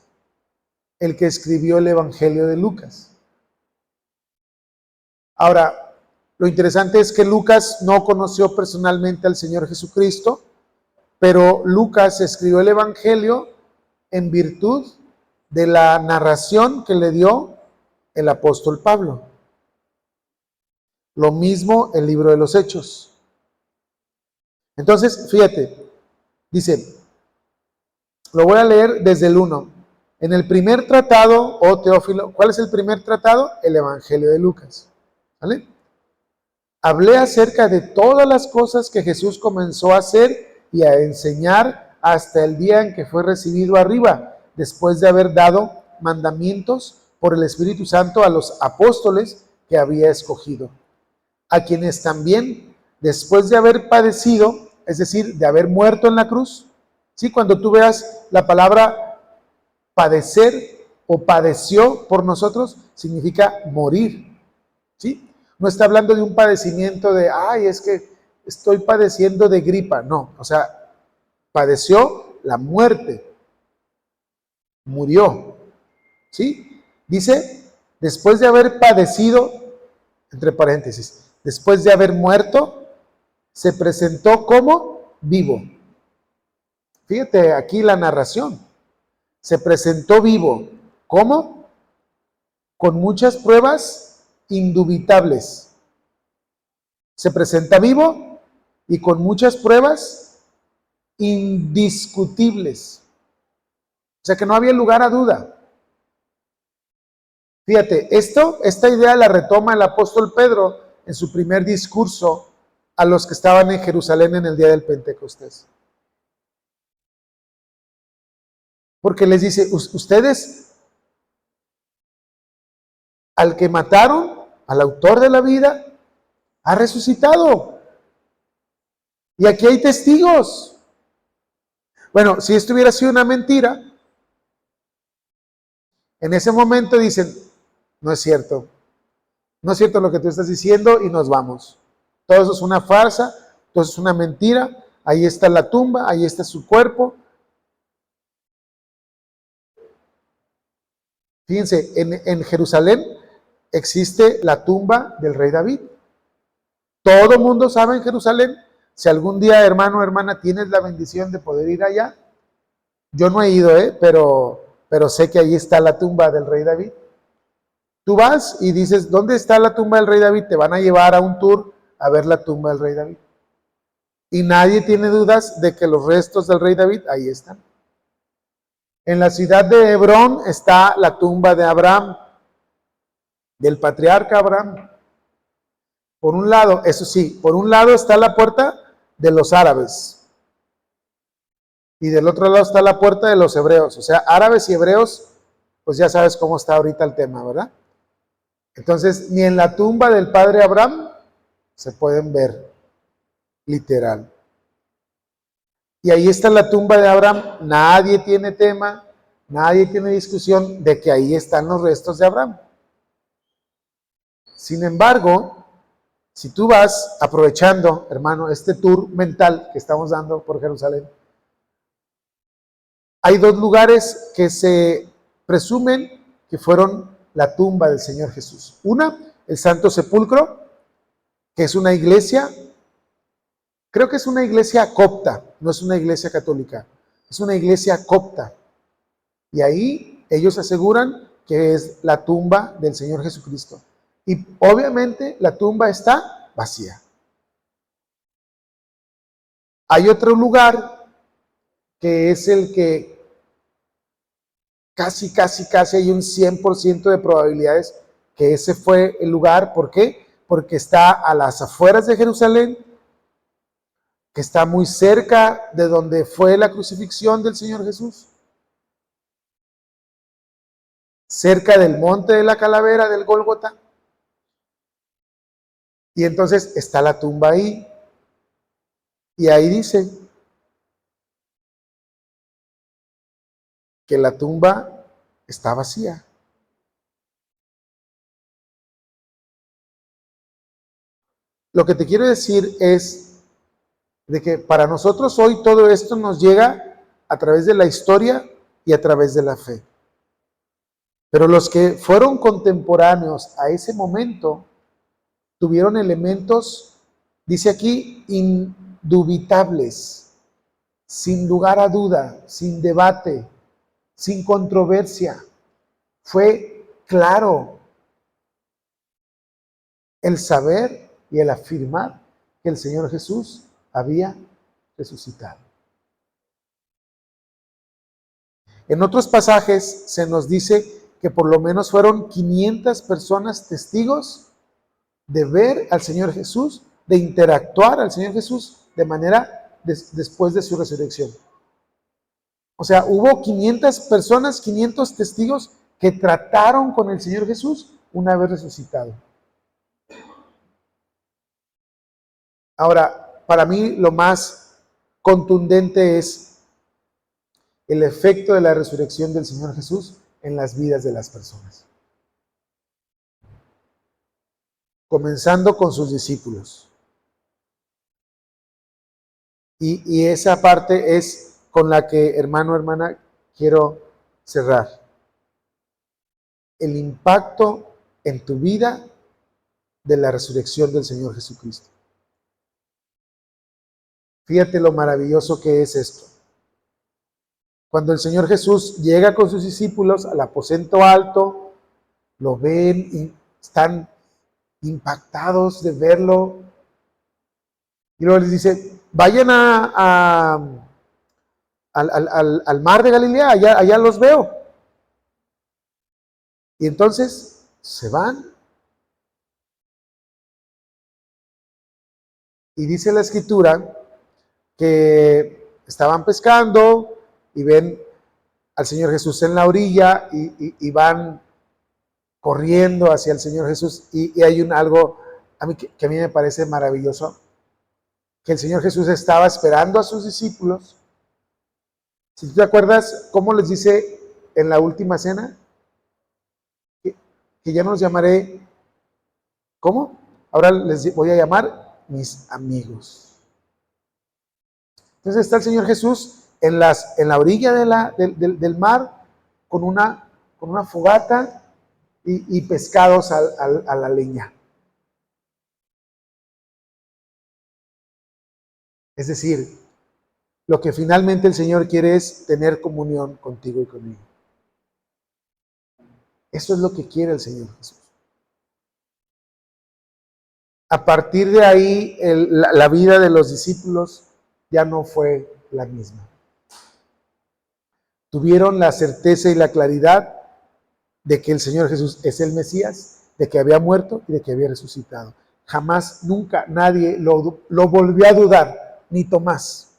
Speaker 1: el que escribió el Evangelio de Lucas. Ahora, lo interesante es que Lucas no conoció personalmente al Señor Jesucristo, pero Lucas escribió el Evangelio en virtud de la narración que le dio el apóstol Pablo. Lo mismo el libro de los Hechos. Entonces, fíjate, dice, lo voy a leer desde el 1. En el primer tratado, oh Teófilo, ¿cuál es el primer tratado? El Evangelio de Lucas. ¿Vale? Hablé acerca de todas las cosas que Jesús comenzó a hacer y a enseñar hasta el día en que fue recibido arriba, después de haber dado mandamientos por el Espíritu Santo a los apóstoles que había escogido, a quienes también, después de haber padecido, es decir, de haber muerto en la cruz, ¿sí? Cuando tú veas la palabra padecer o padeció por nosotros, significa morir, ¿sí? No está hablando de un padecimiento de, ay, es que estoy padeciendo de gripa, no, o sea, padeció la muerte, murió, ¿sí? Dice, después de haber padecido, entre paréntesis, después de haber muerto, se presentó como vivo. Fíjate aquí la narración. Se presentó vivo. ¿Cómo? Con muchas pruebas indubitables. Se presenta vivo y con muchas pruebas indiscutibles. O sea que no había lugar a duda. Fíjate, esta idea la retoma el apóstol Pedro en su primer discurso a los que estaban en Jerusalén en el día del Pentecostés. Porque les dice, ustedes, al que mataron, al autor de la vida, ha resucitado. Y aquí hay testigos. Bueno, si esto hubiera sido una mentira, en ese momento dicen, no es cierto. No es cierto lo que tú estás diciendo y nos vamos. Todo eso es una farsa, todo eso es una mentira. Ahí está la tumba, ahí está su cuerpo. Fíjense, en Jerusalén existe la tumba del rey David. Todo el mundo sabe en Jerusalén. Si algún día, hermano o hermana, tienes la bendición de poder ir allá, yo no he ido, pero sé que ahí está la tumba del rey David. Tú vas y dices, ¿dónde está la tumba del rey David? Te van a llevar a un tour a ver la tumba del rey David. Y nadie tiene dudas de que los restos del rey David ahí están. En la ciudad de Hebrón está la tumba de Abraham, del patriarca Abraham. Por un lado, eso sí, por un lado está la puerta de los árabes. Y del otro lado está la puerta de los hebreos. O sea, árabes y hebreos, pues ya sabes cómo está ahorita el tema, ¿verdad? Entonces, ni en la tumba del padre Abraham se pueden ver, literal. Y ahí está la tumba de Abraham. Nadie tiene tema, nadie tiene discusión de que ahí están los restos de Abraham. Sin embargo, si tú vas aprovechando, hermano, este tour mental que estamos dando por Jerusalén, hay dos lugares que se presumen que fueron la tumba del Señor Jesús. Una, el Santo Sepulcro, que es una iglesia, creo que es una iglesia copta, no es una iglesia católica, es una iglesia copta. Y ahí ellos aseguran que es la tumba del Señor Jesucristo. Y obviamente la tumba está vacía. Hay otro lugar que es el que casi hay un 100% de probabilidades que ese fue el lugar. ¿Por qué? Porque está a las afueras de Jerusalén, que está muy cerca de donde fue la crucifixión del Señor Jesús, cerca del monte de la calavera del Gólgota. Y entonces está la tumba ahí. Y ahí dice que la tumba está vacía. Lo que te quiero decir es de que para nosotros hoy todo esto nos llega a través de la historia y a través de la fe. Pero los que fueron contemporáneos a ese momento tuvieron elementos, dice aquí, indubitables, sin lugar a duda, sin debate, sin controversia. Fue claro el saber y el afirmar que el Señor Jesús había resucitado. En otros pasajes se nos dice que por lo menos fueron 500 personas testigos de ver al Señor Jesús, de interactuar al Señor Jesús de manera después de su resurrección. O sea, hubo 500 personas, 500 testigos que trataron con el Señor Jesús una vez resucitado. Ahora, para mí lo más contundente es el efecto de la resurrección del Señor Jesús en las vidas de las personas. Comenzando con sus discípulos. Y esa parte es con la que, hermano, hermana, quiero cerrar. El impacto en tu vida de la resurrección del Señor Jesucristo. Fíjate lo maravilloso que es esto. Cuando el Señor Jesús llega con sus discípulos al aposento alto, lo ven y están impactados de verlo. Y luego les dice, vayan al mar de Galilea, allá los veo. Y entonces se van. Y dice la Escritura que estaban pescando y ven al Señor Jesús en la orilla y van corriendo hacia el Señor Jesús. Y hay algo que a mí me parece maravilloso, que el Señor Jesús estaba esperando a sus discípulos. Si tú te acuerdas, ¿cómo les dice en la última cena? Que ya no los llamaré, ¿cómo? Ahora les voy a llamar mis amigos. Entonces está el Señor Jesús en la orilla del mar con una fogata y pescados a la leña. Es decir, lo que finalmente el Señor quiere es tener comunión contigo y conmigo. Eso es lo que quiere el Señor Jesús. A partir de ahí, la vida de los discípulos ya no fue la misma. Tuvieron la certeza y la claridad de que el Señor Jesús es el Mesías, de que había muerto y de que había resucitado. Jamás, nunca, nadie lo volvió a dudar, ni Tomás.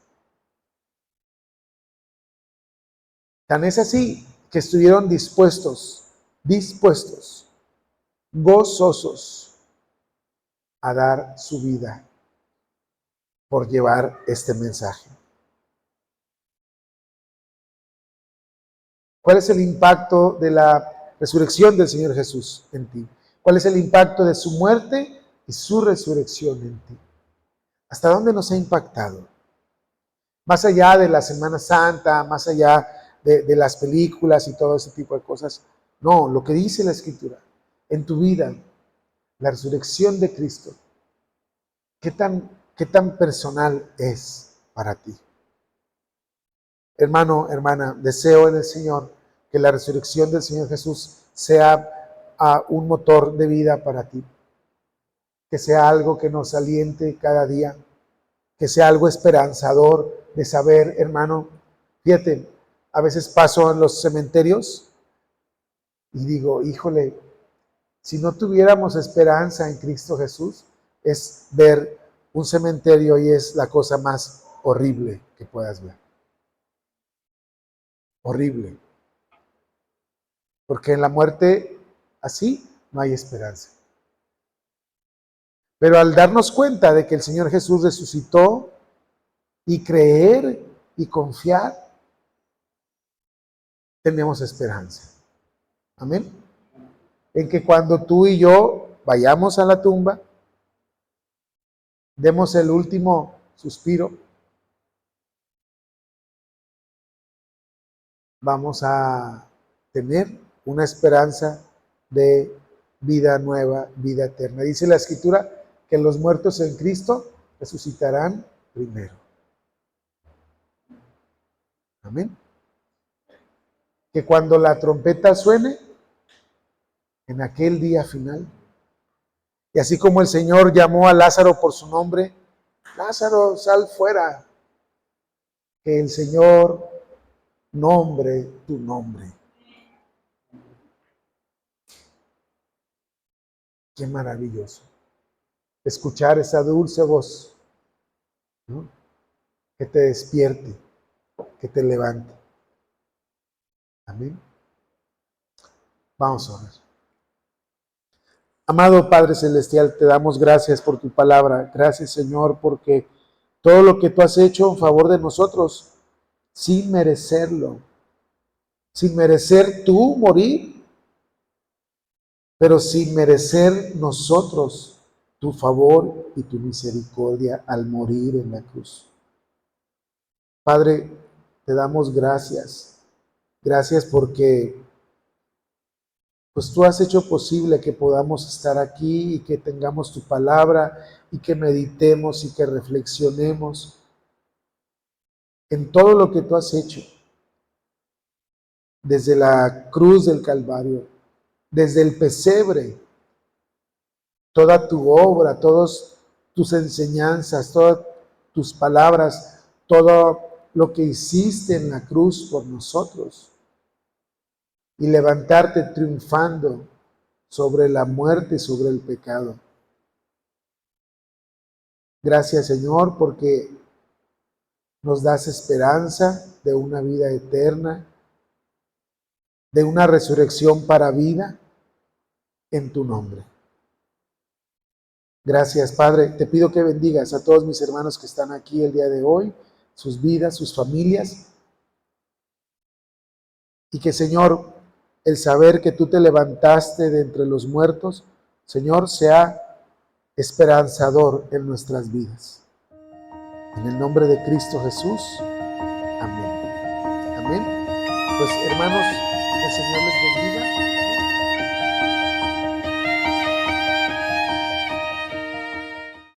Speaker 1: Tan es así que estuvieron dispuestos, gozosos a dar su vida por llevar este mensaje. ¿Cuál es el impacto de la resurrección del Señor Jesús en ti? ¿Cuál es el impacto de su muerte y su resurrección en ti? ¿Hasta dónde nos ha impactado? Más allá de la Semana Santa, más allá de las películas y todo ese tipo de cosas, No, lo que dice la Escritura en tu vida, la resurrección de Cristo, qué tan personal es para ti? Hermano, hermana, deseo en el Señor que la resurrección del Señor Jesús sea un motor de vida para ti, que sea algo que nos aliente cada día, que sea algo esperanzador de saber, hermano. Fíjate, a veces paso en los cementerios y digo, híjole, si no tuviéramos esperanza en Cristo Jesús, es ver un cementerio y es la cosa más horrible que puedas ver. Horrible. Porque en la muerte así no hay esperanza. Pero al darnos cuenta de que el Señor Jesús resucitó y creer y confiar, tenemos esperanza. Amén. En que cuando tú y yo vayamos a la tumba, demos el último suspiro, vamos a tener una esperanza de vida nueva, vida eterna. Dice la Escritura que los muertos en Cristo resucitarán primero. Amén. Que cuando la trompeta suene, en aquel día final, y así como el Señor llamó a Lázaro por su nombre, Lázaro, sal fuera, que el Señor nombre tu nombre. Qué maravilloso escuchar esa dulce voz, ¿no? Que te despierte, que te levante. Amén. Vamos a orar. Amado Padre Celestial, te damos gracias por tu palabra. Gracias, Señor, porque todo lo que tú has hecho en favor de nosotros, sin merecerlo, sin merecer tú morir, pero sin merecer nosotros tu favor y tu misericordia al morir en la cruz. Padre, te damos gracias. Gracias porque pues tú has hecho posible que podamos estar aquí y que tengamos tu palabra y que meditemos y que reflexionemos en todo lo que tú has hecho. Desde la cruz del Calvario, desde el pesebre, toda tu obra, todas tus enseñanzas, todas tus palabras, todo lo que hiciste en la cruz por nosotros. Y levantarte triunfando sobre la muerte y sobre el pecado. Gracias, Señor, porque nos das esperanza de una vida eterna, de una resurrección para vida en tu nombre. Gracias, Padre. Te pido que bendigas a todos mis hermanos que están aquí el día de hoy, sus vidas, sus familias, y que, Señor, el saber que tú te levantaste de entre los muertos, Señor, sea esperanzador en nuestras vidas. En el nombre de Cristo Jesús. Amén. Amén. Pues, hermanos, que el Señor les bendiga.